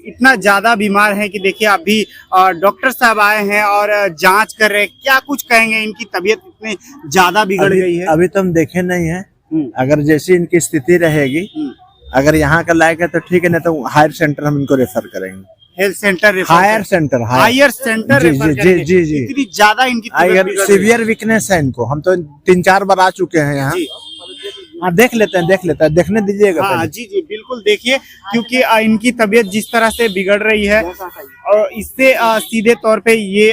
इतना ज्यादा बीमार हैं कि देखिए अभी डॉक्टर साहब आए हैं और जांच कर रहे हैं। क्या कुछ कहेंगे, इनकी तबीयत इतनी ज्यादा बिगड़ गई है? अभी तो हम देखे नहीं है। अगर जैसी इनकी स्थिति रहेगी, अगर यहाँ का लायक है तो ठीक है, नहीं तो हायर सेंटर हम इनको रेफर करेंगे। Health centre, higher centre, higher centre जी जी जी जी जी। इतनी ज्यादा इनकी तबीयत बिगड़ गई है। सीवियर वीकनेस है इनको। हम तो 3-4 बार आ चुके हैं यहाँ। हाँ, देख लेते हैं, देखने दीजिएगा। हाँ जी जी बिल्कुल देखिए, क्योंकि इनकी तबीयत जिस तरह से बिगड़ रही है और इससे सीधे तौर पे ये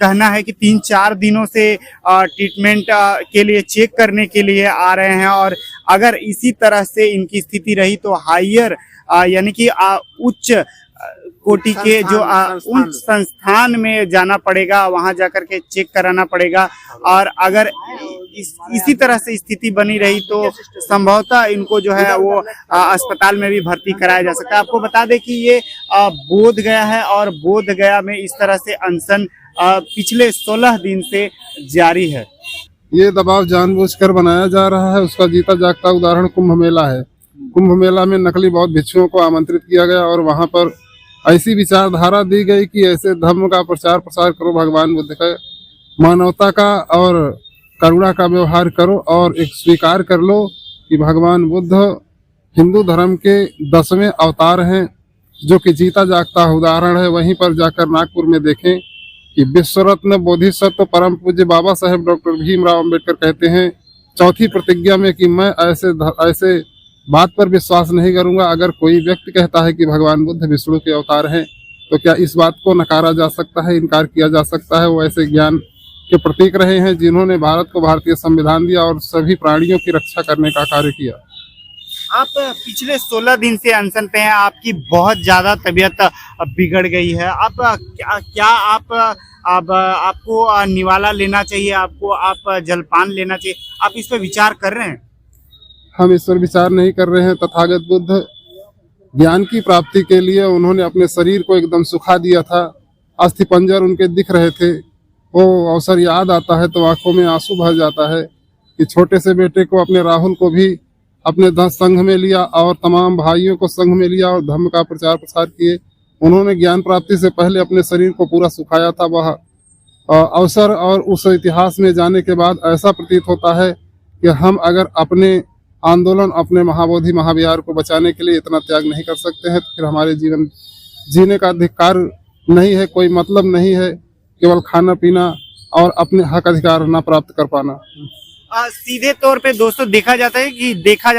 कहना है कि 3-4 दिनों से ट्रीटमेंट के लिए चेक करने के लिए आ रहे हैं और अगर इसी तरह से इनकी स्थिति रही तो हायर यानी कि उच्च कोटि के जो उच्च संस्थान में जाना पड़ेगा, वहां जाकर के चेक कराना पड़ेगा। और अगर इसी तरह से स्थिति बनी रही तो संभवतः इनको जो है वो अस्पताल में भी भर्ती कराया जा सकता है। आपको बता दें कि ये बोध गया है और बोध गया में इस तरह से अनशन पिछले 16 दिन से जारी है। ये दबाव जानबूझकर बनाया जा रहा है। उसका जीता जागता उदाहरण कुंभ मेला है। कुंभ मेला में नकली बौद्ध भिक्षुओं को आमंत्रित किया गया और वहां पर ऐसी विचारधारा दी गई कि ऐसे धर्म का प्रचार प्रसार करो, भगवान बुद्ध का मानवता का और करुणा का व्यवहार करो और एक स्वीकार कर लो कि भगवान बुद्ध हिंदू धर्म के 10वें अवतार हैं, जो कि जीता जागता उदाहरण है। वहीं पर जाकर नागपुर में देखें कि विश्व रत्न बोधिसत्व परम पूज्य बाबा साहेब डॉक्टर भीमराव अंबेडकर कहते हैं चौथी प्रतिज्ञा में कि मैं ऐसे बात पर विश्वास नहीं करूंगा। अगर कोई व्यक्ति कहता है कि भगवान बुद्ध विष्णु के अवतार हैं, तो क्या इस बात को नकारा जा सकता है, इनकार किया जा सकता है? वो ऐसे ज्ञान के प्रतीक रहे हैं जिन्होंने भारत को भारतीय संविधान दिया और सभी प्राणियों की रक्षा करने का कार्य किया। आप पिछले 16 दिन से अनशन पे हैं, आपकी बहुत ज्यादा तबीयत बिगड़ गई है। आप क्या आप अब आपको निवाला लेना चाहिए, आपको आप जलपान लेना चाहिए, आप इस पर विचार कर रहे हैं? हम इस पर विचार नहीं कर रहे हैं। तथागत बुद्ध ज्ञान की प्राप्ति के लिए उन्होंने अपने शरीर को एकदम सुखा दिया था। अस्थि पंजर उनके दिख रहे थे। वो अवसर याद आता है तो आंखों में आंसू भर जाता है कि छोटे से बेटे को, अपने राहुल को भी अपने संघ में लिया और तमाम भाइयों को संघ में लिया और धर्म का प्रचार प्रसार किए। उन्होंने ज्ञान प्राप्ति से पहले अपने शरीर को पूरा सुखाया था। वह अवसर और उस इतिहास में जाने के बाद ऐसा प्रतीत होता है कि हम अगर अपने आंदोलन, अपने महाबोधि महाविहार को बचाने के लिए इतना त्याग नहीं कर सकते हैं तो फिर हमारे जीवन जीने का अधिकार नहीं है, कोई मतलब नहीं है। केवल खाना पीना और अपने हक अधिकार न प्राप्त कर पाना। सीधे तौर पे दोस्तों देखा जा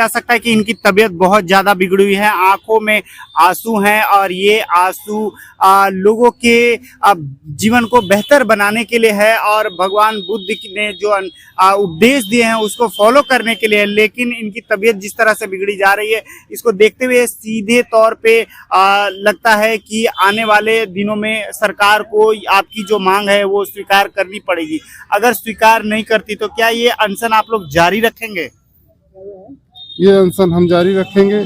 सकता है कि इनकी तबीयत बहुत ज्यादा बिगड़ी हुई है। आंखों में आंसू हैं और ये आंसू लोगों के जीवन को बेहतर बनाने के लिए है और भगवान बुद्ध ने जो उपदेश दिए हैं उसको फॉलो करने के लिए है। लेकिन इनकी तबीयत जिस तरह से बिगड़ी जा रही है, इसको देखते हुए सीधे तौर पे लगता है कि आने वाले दिनों में सरकार को आपकी जो मांग है वो स्वीकार करनी पड़ेगी। अगर स्वीकार नहीं करती तो क्या ये अनशन आप लोग जारी रखेंगे? ये अनशन हम जारी रखेंगे।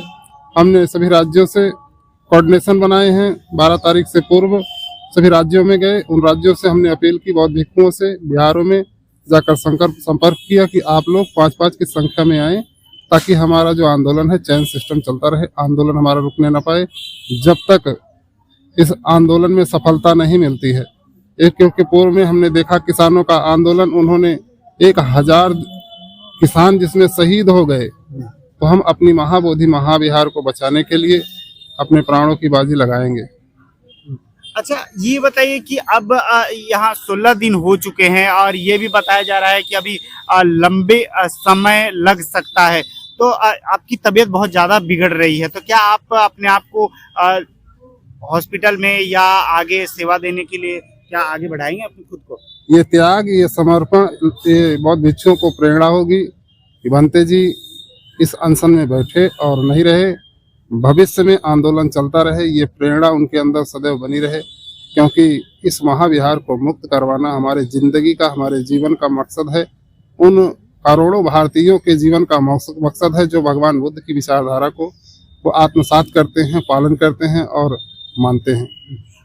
हमने सभी राज्यों से कोऑर्डिनेशन बनाए हैं। 12 तारीख से पूर्व सभी राज्यों में गए। उन राज्यों से हमने अपील की, बौद्ध भिक्षुओं से बिहारों में जाकर संपर्क किया कि आप लोग 5-5 की संख्या में आए ताकि हमारा जो आंदोलन है चैन सिस्टम चलता रहे, आंदोलन हमारा रुकने न पाए जब तक इस आंदोलन में सफलता नहीं मिलती है। क्योंकि पूर्व में हमने देखा किसानों का आंदोलन, उन्होंने 1000 किसान जिसमें शहीद हो गए। तो हम अपनी महाबोधि महाविहार को बचाने के लिए अपने प्राणों की बाजी लगाएंगे। अच्छा, ये बताइए कि अब यहाँ 16 दिन हो चुके हैं और ये भी बताया जा रहा है कि अभी लंबे समय लग सकता है, तो आपकी तबीयत बहुत ज्यादा बिगड़ रही है, तो क्या आप अपने आप को हॉस्पिटल में या आगे सेवा देने के लिए क्या आगे बढ़ाएंगे अपने खुद को? ये त्याग, ये समर्पण, ये बौद्ध भिक्षुओं को प्रेरणा होगी कि भंते जी इस अनशन में बैठे और नहीं रहे, भविष्य में आंदोलन चलता रहे। ये प्रेरणा उनके अंदर सदैव बनी रहे, क्योंकि इस महाविहार को मुक्त करवाना हमारे जिंदगी का, हमारे जीवन का मकसद है। उन करोड़ों भारतीयों के जीवन का मकसद है जो भगवान बुद्ध की विचारधारा को वो आत्मसात करते हैं, पालन करते हैं और मानते हैं।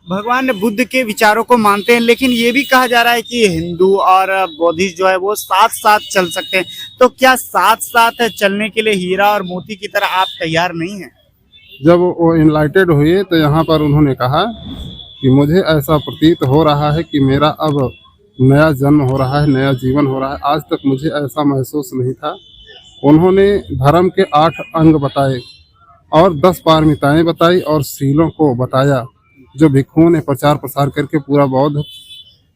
भगवान बुद्ध के विचारों को मानते हैं, लेकिन ये भी कहा जा रहा है कि हिंदू और बौद्धिस्ट जो है वो साथ साथ चल सकते हैं, तो क्या साथ साथ चलने के लिए हीरा और मोती की तरह आप तैयार नहीं हैं? जब वो इनलाइटेड हुए तो यहाँ पर उन्होंने कहा कि मुझे ऐसा प्रतीत हो रहा है कि मेरा अब नया जन्म हो रहा है, नया जीवन हो रहा है। आज तक मुझे ऐसा महसूस नहीं था। उन्होंने धर्म के 8 अंग बताए और 10 पारमिताएं बताई और शीलों को बताया, जो भिक्षुओं ने प्रचार प्रसार करके पूरा बौद्ध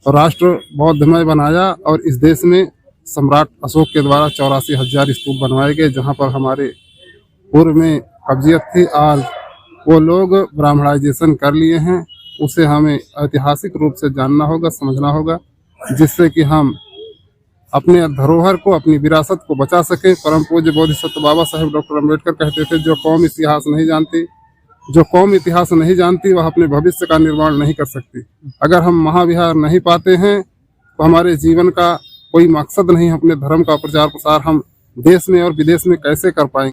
राष्ट्र बौद्धमय बनाया। और इस देश में सम्राट अशोक के द्वारा 84,000 स्तूप बनवाए गए, जहाँ पर हमारे पूर्व में कब्जियत थी। आज वो लोग ब्राह्मणाइजेशन कर लिए हैं। उसे हमें ऐतिहासिक रूप से जानना होगा, समझना होगा, जिससे कि हम अपने धरोहर को, अपनी विरासत को बचा सकें। परम पूज्य बोधिसत्व बाबा साहेब डॉक्टर अम्बेडकर कहते थे, जो कौम इतिहास नहीं जानती वह अपने भविष्य का निर्माण नहीं कर सकती। अगर हम महाविहार नहीं पाते हैं तो हमारे जीवन का कोई मकसद नहीं है। अपने धर्म का प्रचार प्रसार हम देश में और विदेश में कैसे कर पाएंगे।